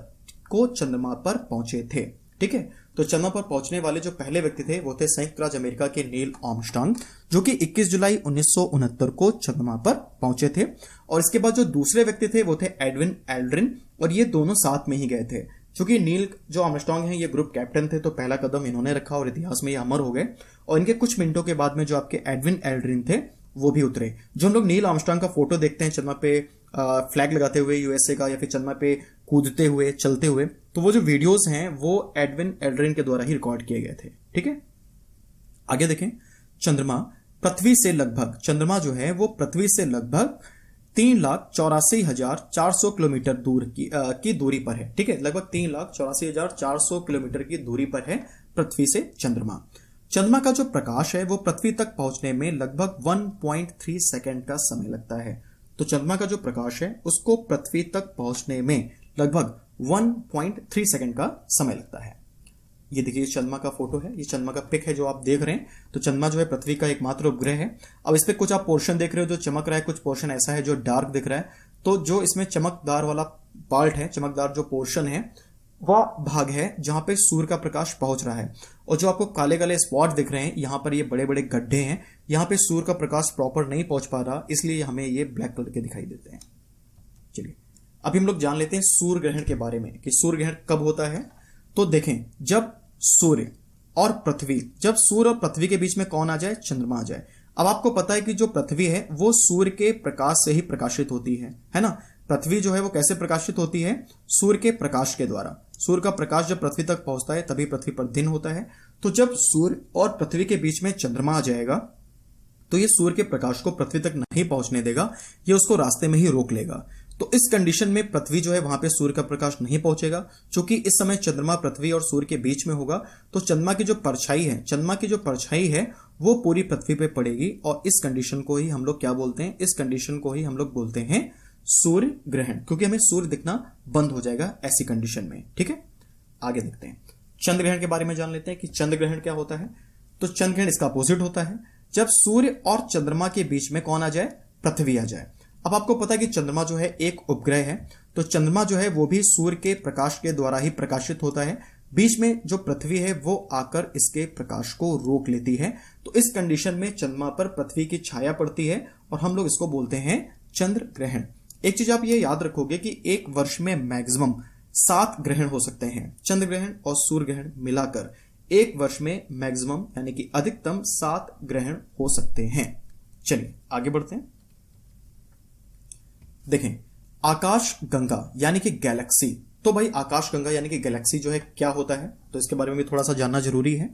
को चंद्रमा पर पहुंचे थे, ठीक है। तो चंद्रमा पर पहुंचने वाले जो पहले व्यक्ति थे वो थे संयुक्त राज्य अमेरिका के नील आर्मस्ट्रांग, जो कि 21 जुलाई 1969 को चंद्रमा पर पहुंचे थे। और इसके बाद जो दूसरे व्यक्ति थे वो थे एडविन एल्ड्रिन, और ये दोनों साथ में ही गए थे। क्योंकि नील जो आर्मस्ट्रांग हैं ये ग्रुप कैप्टन थे तो पहला कदम इन्होंने रखा और इतिहास में ये अमर हो गए। और इनके कुछ मिनटों के बाद में जो आपके एडविन एल्ड्रिन थे वो भी उतरे। जो हम लोग नील आर्मस्ट्रांग का फोटो देखते हैं चंद्रमा पे फ्लैग लगाते हुए यूएसए का, या फिर चंद्रमा पे कूदते हुए चलते हुए, तो वो जो वीडियोस हैं वो एडविन एल्ड्रिन के द्वारा ही रिकॉर्ड किए गए थे, ठीक है। आगे देखें। चंद्रमा जो है वो पृथ्वी से लगभग 3,84,400 किलोमीटर दूर की दूरी पर है, ठीक है। लगभग 3,84,400 किलोमीटर की दूरी पर है पृथ्वी से चंद्रमा। चंद्रमा का जो प्रकाश है वो पृथ्वी तक पहुंचने में लगभग 1.3 सेकेंड का समय लगता है। तो चंद्रमा का जो प्रकाश है उसको पृथ्वी तक पहुंचने में लगभग 1.3 सेकंड का समय लगता है। ये देखिए चंद्रमा का फोटो है, ये चंद्रमा का पिक है जो आप देख रहे हैं। तो चंद्रमा जो है पृथ्वी का एकमात्र उपग्रह है। अब इस पे कुछ आप पोर्शन देख रहे हो जो चमक रहा है, कुछ पोर्शन ऐसा है जो डार्क दिख रहा है। तो जो इसमें चमकदार वाला पार्ट है, चमकदार जो पोर्शन है, वह भाग है जहां पे सूर्य का प्रकाश पहुंच रहा है। और जो आपको काले काले स्पॉट दिख रहे हैं, यहां पर ये बड़े बड़े गड्ढे हैं, यहां पे सूर्य का प्रकाश प्रॉपर नहीं पहुंच पा रहा, इसलिए हमें ये ब्लैक कलर के दिखाई देते हैं। चलिए अभी हम लोग जान लेते हैं सूर्य ग्रहण के बारे में कि सूर्य ग्रहण कब होता है। तो देखें, जब सूर्य और पृथ्वी, जब सूर्य और पृथ्वी के बीच में कौन आ जाए, चंद्रमा आ जाए। अब आपको पता है कि जो पृथ्वी है वो सूर्य के प्रकाश से ही प्रकाशित होती है ना। पृथ्वी जो है वो कैसे प्रकाशित होती है, सूर्य के प्रकाश के द्वारा। सूर्य का प्रकाश जब पृथ्वी तक पहुंचता है तभी पृथ्वी पर दिन होता है। तो जब सूर्य और पृथ्वी के बीच में चंद्रमा आ जाएगा तो ये सूर्य के प्रकाश को पृथ्वी तक नहीं पहुंचने देगा, ये उसको रास्ते में ही रोक लेगा। तो इस कंडीशन में पृथ्वी जो है वहां पे सूर्य का प्रकाश नहीं पहुंचेगा। क्योंकि इस समय चंद्रमा पृथ्वी और सूर्य के बीच में होगा, तो चंद्रमा की जो परछाई है वो पूरी पृथ्वी पे पड़ेगी। और इस कंडीशन को ही हम लोग क्या बोलते हैं, इस कंडीशन को ही हम लोग बोलते हैं सूर्य ग्रहण, क्योंकि हमें सूर्य दिखना बंद हो जाएगा ऐसी कंडीशन में। ठीक है, आगे देखते हैं। चंद्र ग्रहण के बारे में जान लेते हैं कि चंद्र ग्रहण क्या होता है। तो चंद्र ग्रहण इसका अपोजिट होता है, जब सूर्य और चंद्रमा के बीच में कौन आ जाए, पृथ्वी आ जाए। अब आपको पता है कि चंद्रमा जो है एक उपग्रह है, तो चंद्रमा जो है वो भी सूर्य के प्रकाश के द्वारा ही प्रकाशित होता है। बीच में जो पृथ्वी है वो आकर इसके प्रकाश को रोक लेती है। तो इस कंडीशन में चंद्रमा पर पृथ्वी की छाया पड़ती है और हम लोग इसको बोलते हैं चंद्र ग्रहण। एक चीज आप ये याद रखोगे कि एक वर्ष में मैक्सिमम 7 ग्रहण हो सकते हैं। चंद्र ग्रहण और सूर्य ग्रहण मिलाकर एक वर्ष में मैक्सिमम यानी कि अधिकतम 7 ग्रहण हो सकते हैं। चलिए आगे बढ़ते हैं। देखें, आकाश गंगा यानी कि गैलेक्सी। तो भाई आकाश गंगा यानी कि गैलेक्सी जो है क्या होता है, तो इसके बारे में भी थोड़ा सा जानना जरूरी है।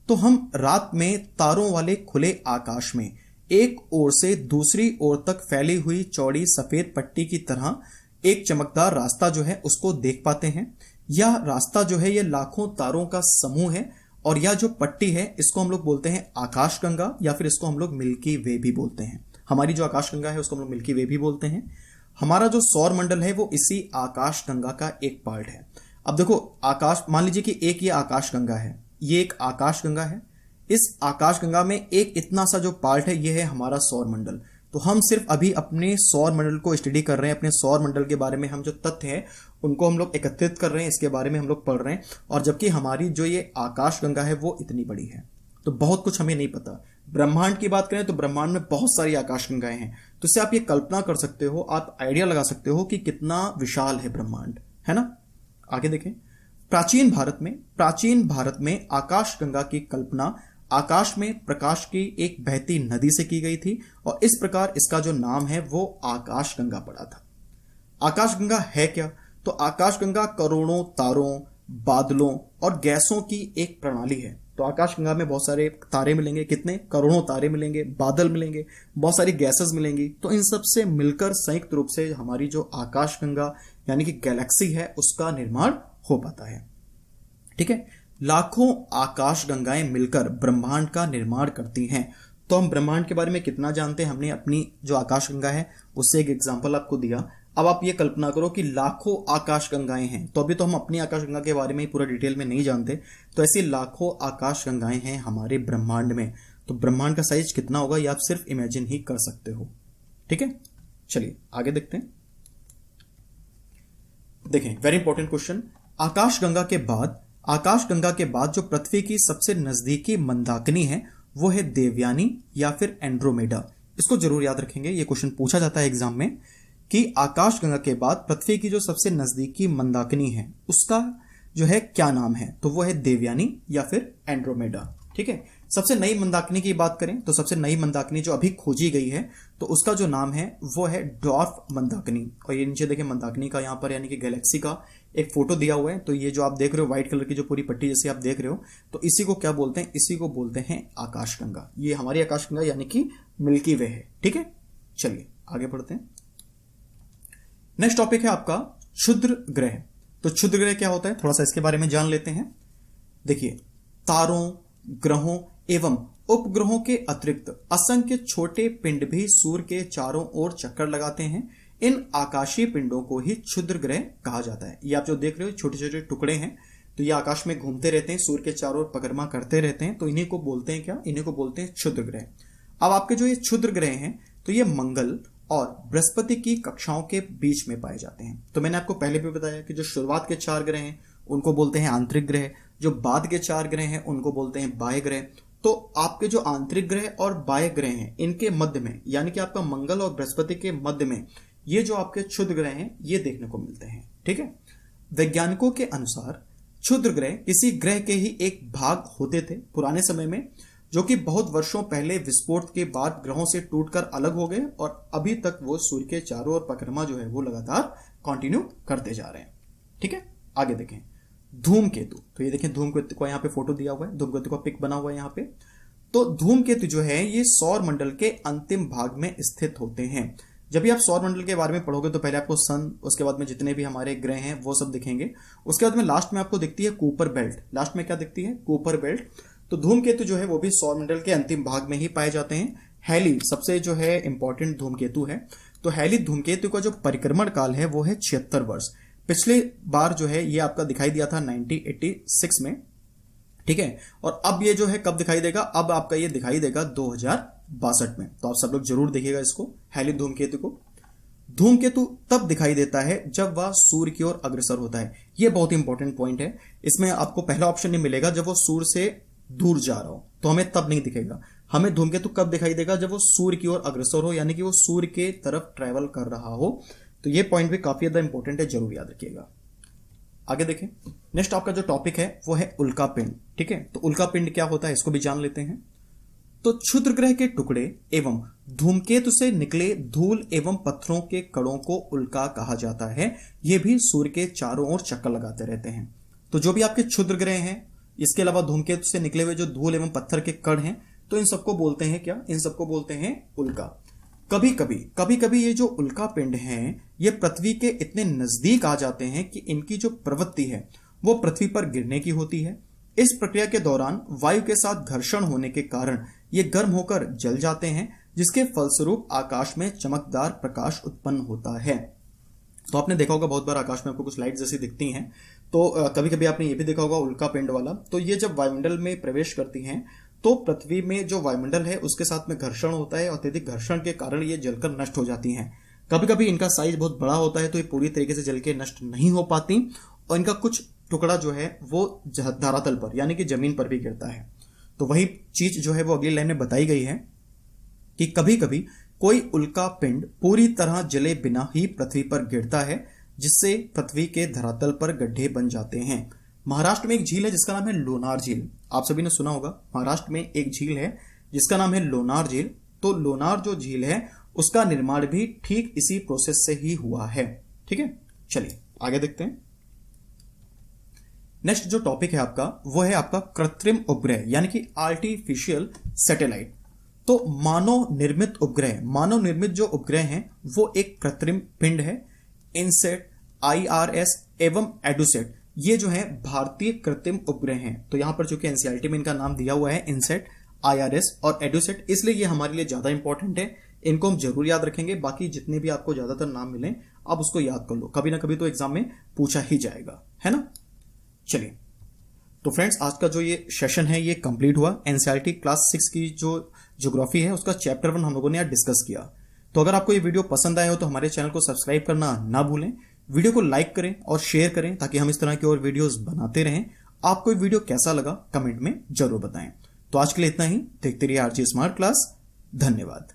तो हम रात में तारों वाले खुले आकाश में एक ओर से दूसरी ओर तक फैली हुई चौड़ी सफेद पट्टी की तरह एक चमकदार रास्ता जो है उसको देख पाते हैं। यह रास्ता जो है ये लाखों तारों का समूह है, और यह जो पट्टी है इसको हम लोग बोलते हैं आकाश गंगा, या फिर इसको हम लोग मिल्की वे भी बोलते हैं। हमारी जो आकाश गंगा है उसको हम लोग मिल्की वे भी बोलते हैं। हमारा जो सौर मंडल है वो इसी आकाश गंगा का एक पार्ट है। अब देखो, आकाश, मान लीजिए कि एक ये आकाश गंगा है, ये एक आकाश गंगा है। इस आकाश गंगा में एक इतना सा जो पार्ट है ये है हमारा सौर मंडल। तो हम सिर्फ अभी अपने सौर मंडल को स्टडी कर रहे हैं, अपने सौर मंडल के बारे में हम जो तथ्य हैं उनको हम लोग एकत्रित कर रहे हैं, इसके बारे में हम लोग पढ़ रहे हैं। और जबकि हमारी जो ये आकाश गंगा है वो इतनी बड़ी है, तो बहुत कुछ हमें नहीं पता। ब्रह्मांड की बात करें तो ब्रह्मांड में बहुत सारी आकाश गंगाएं हैं। तो इससे आप ये कल्पना कर सकते हो, आप आइडिया लगा सकते हो कि कितना विशाल है ब्रह्मांड, है ना। आगे देखें, प्राचीन भारत में आकाश गंगा की कल्पना आकाश में प्रकाश की एक बहती नदी से की गई थी, और इस प्रकार इसका जो नाम है वो आकाश गंगा पड़ा था। आकाश गंगा है क्या, तो आकाश गंगा करोड़ों तारों, बादलों और गैसों की एक प्रणाली है। तो आकाश गंगा में बहुत सारे तारे मिलेंगे, कितने, करोड़ों तारे मिलेंगे, बादल मिलेंगे, बहुत सारी गैसेस मिलेंगी। तो इन सब से मिलकर संयुक्त रूप से हमारी जो आकाश गंगा यानी कि गैलेक्सी है उसका निर्माण हो पाता है। ठीक है, लाखों आकाश गंगाएं मिलकर ब्रह्मांड का निर्माण करती हैं। तो हम ब्रह्मांड के बारे में कितना जानते हैं, हमने अपनी जो आकाश गंगा है उससे एक एग्जांपल आपको दिया। अब आप ये कल्पना करो कि लाखों आकाश गंगाएं हैं। तो अभी तो हम अपनी आकाश गंगा के बारे में पूरा डिटेल में नहीं जानते, तो ऐसी लाखों आकाश गंगाएं हैं हमारे ब्रह्मांड में। तो ब्रह्मांड का साइज कितना होगा ये आप सिर्फ इमेजिन ही कर सकते हो। ठीक है, चलिए आगे देखते हैं। देखें, वेरी इंपॉर्टेंट क्वेश्चन। आकाश गंगा के बाद जो पृथ्वी की सबसे नजदीकी मंदाकिनी है वो है देवयानी या फिर एंड्रोमेडा। इसको जरूर याद रखेंगे, ये क्वेश्चन पूछा जाता है एग्जाम में कि आकाश गंगा के बाद पृथ्वी की जो सबसे नजदीकी मंदाकिनी है उसका जो है क्या नाम है, तो वो है देवयानी या फिर एंड्रोमेडा। ठीक है, सबसे नई मंदाकिनी की बात करें तो सबसे नई मंदाकिनी जो अभी खोजी गई है तो उसका जो नाम है वो है ड्वार्फ मंदाकिनी। और ये नीचे देखें मंदाकिनी का यहाँ पर यानी कि गैलेक्सी का एक फोटो दिया हुआ है। तो ये जो आप देख रहे हो व्हाइट कलर की जो पूरी पट्टी जैसे आप देख रहे हो, तो इसी को क्या बोलते हैं, इसी को बोलते हैं आकाश गंगा। ये हमारी आकाश गंगा यानी कि मिल्की वे है। ठीक है, चलिए आगे बढ़ते हैं। नेक्स्ट टॉपिक है आपका क्षुद्र ग्रह। तो क्षुद्र ग्रह क्या होता है, थोड़ा सा इसके बारे में जान लेते हैं। देखिए, तारों, ग्रहों एवं उपग्रहों के अतिरिक्त असंख्य छोटे पिंड भी सूर्य के चारों ओर चक्कर लगाते हैं। इन आकाशीय पिंडों को ही क्षुद्र ग्रह कहा जाता है। ये आप जो देख रहे हो छोटे छोटे टुकड़े हैं, तो ये आकाश में घूमते रहते हैं, सूर्य के चारों ओर परिक्रमा करते रहते हैं, तो इन्हीं को बोलते हैं क्या? इन्हीं को बोलते हैं क्षुद्र ग्रह। अब आपके जो ये क्षुद्र ग्रह हैं, तो ये मंगल और बृहस्पति की कक्षाओं के बीच में पाए जाते हैं। तो मैंने आपको पहले भी बताया कि जो शुरुआत के 4 ग्रह हैं उनको बोलते हैं आंतरिक ग्रह, जो बाद के 4 ग्रह हैं उनको बोलते हैं बाह्य ग्रह। तो आपके जो आंतरिक ग्रह और बाह्य ग्रह हैं, इनके मध्य में, यानी कि आपका मंगल और बृहस्पति के मध्य में ये जो आपके क्षुद्र ग्रह हैं ये देखने को मिलते हैं। ठीक है, वैज्ञानिकों के अनुसार क्षुद्र ग्रह किसी ग्रह के ही एक भाग होते थे पुराने समय में, जो कि बहुत वर्षों पहले विस्फोट के बाद ग्रहों से टूटकर अलग हो गए और अभी तक वो सूर्य के चारों ओर परिक्रमा जो है वो लगातार कंटिन्यू करते जा रहे हैं। ठीक है, आगे देखें धूमकेतु। तो ये देखें धूमकेतु को यहाँ पे फोटो दिया हुआ है, धूमकेतु का पिक बना हुआ है यहाँ पे। तो धूमकेतु जो है ये सौर मंडल के अंतिम भाग में स्थित होते हैं। जब भी आप सौर मंडल के बारे में पढ़ोगे तो पहले आपको सन, उसके बाद में जितने भी हमारे ग्रह हैं वो सब दिखेंगे, उसके बाद में लास्ट में आपको दिखती है कूपर बेल्ट। लास्ट में क्या दिखती है? Cooper belt. तो धूमकेतु जो है वो भी सौर मंडल के अंतिम भाग में ही पाए जाते हैं। हैली सबसे जो है इंपॉर्टेंट धूमकेतु है। तो हैली धूमकेतु का जो परिक्रमण काल है वो है 76 वर्ष। पिछले बार जो है ये आपका दिखाई दिया था 1986 में। ठीक है, और अब ये जो है कब दिखाई देगा? अब आपका ये दिखाई देगा 2062 में। तो आप सब लोग जरूर देखिएगा इसको, हैली धूमकेतु को। धूमकेतु तब दिखाई देता है जब वह सूर्य की ओर अग्रसर होता है। यह बहुत इंपॉर्टेंट पॉइंट है। इसमें आपको पहला ऑप्शन नहीं मिलेगा जब वो सूर्य से दूर जा रहा हो, तो हमें तब नहीं दिखेगा। हमें धूमकेतु कब दिखाई देगा? जब वो सूर्य की ओर अग्रसर हो, यानी कि वो सूर्य के तरफ ट्रेवल कर रहा हो। तो ये पॉइंट भी काफी ज्यादा इंपॉर्टेंट है, जरूर याद रखिएगा। आगे देखें, नेक्स्ट आपका जो टॉपिक है वो है उल्का पिंड। ठीक है, तो उल्का पिंड क्या होता है इसको भी जान लेते हैं। तो क्षुद्र ग्रह के टुकड़े एवं धूमकेतु से निकले धूल एवं पत्थरों के कणों को उल्का कहा जाता है। ये भी सूर्य के चारों ओर चक्कर लगाते रहते हैं। तो जो भी आपके क्षुद्र ग्रह हैं, इसके अलावा धूमकेतु से निकले हुए जो धूल एवं पत्थर के कण हैं, तो इन सबको बोलते हैं क्या? इन सबको बोलते हैं उल्का। कभी कभी ये जो उल्का पिंड हैं ये पृथ्वी के इतने नजदीक आ जाते हैं कि इनकी जो प्रवृत्ति है वो पृथ्वी पर गिरने की होती है। इस प्रक्रिया के दौरान वायु के साथ घर्षण होने के कारण ये गर्म होकर जल जाते हैं, जिसके फलस्वरूप आकाश में चमकदार प्रकाश उत्पन्न होता है। तो आपने देखा होगा बहुत बार आकाश में आपको कुछ लाइट जैसी दिखती हैं। तो कभी कभी आपने ये भी देखा होगा उल्का पिंड वाला। तो ये जब वायुमंडल में प्रवेश करती हैं तो पृथ्वी में जो वायुमंडल है उसके साथ में घर्षण होता है, और अत्यधिक घर्षण के कारण ये जलकर नष्ट हो जाती हैं। कभी कभी इनका साइज बहुत बड़ा होता है तो ये पूरी तरीके से जल के नष्ट नहीं हो पाती, और इनका कुछ टुकड़ा जो है वो धरातल पर यानी कि जमीन पर भी गिरता है। तो वही चीज जो है वो अगली लाइन में बताई गई है कि कभी कभी कोई उल्का पिंड पूरी तरह जले बिना ही पृथ्वी पर गिरता है, जिससे पृथ्वी के धरातल पर गड्ढे बन जाते हैं। महाराष्ट्र में एक झील है जिसका नाम है लोनार झील। आप सभी ने सुना होगा, महाराष्ट्र में एक झील है जिसका नाम है लोनार झील। तो लोनार जो झील है उसका निर्माण भी ठीक इसी प्रोसेस से ही हुआ है। ठीक है, चलिए आगे देखते हैं। नेक्स्ट जो टॉपिक है आपका वो है आपका कृत्रिम उपग्रह यानी कि आर्टिफिशियल सैटेलाइट। तो मानव निर्मित उपग्रह, मानव निर्मित जो उपग्रह हैं वो एक कृत्रिम पिंड है। इनसेट, IRS एवं एडुसेट ये जो है भारतीय कृत्रिम उपग्रह हैं। तो यहां पर चूंकि एनसीईआरटी में इनका नाम दिया हुआ है इनसेट, IRS और एडुसेट, इसलिए ये हमारे लिए ज्यादा इंपॉर्टेंट है। इनको हम जरूर याद रखेंगे। बाकी जितने भी आपको ज्यादातर नाम मिले आप उसको याद कर लो, कभी ना कभी तो एग्जाम में पूछा ही जाएगा, है ना। चलिए, तो फ्रेंड्स आज का जो ये सेशन है ये कंप्लीट हुआ। एनसीईआरटी क्लास 6 की जो ज्योग्राफी है उसका चैप्टर 1 हम लोगों ने यहाँ डिस्कस किया। तो अगर आपको ये वीडियो पसंद आया हो तो हमारे चैनल को सब्सक्राइब करना ना भूलें, वीडियो को लाइक करें और शेयर करें ताकि हम इस तरह की और वीडियोस बनाते रहें। आपको ये वीडियो कैसा लगा कमेंट में जरूर बताएं। तो आज के लिए इतना ही। देखते रहिए आरजी स्मार्ट क्लास। धन्यवाद।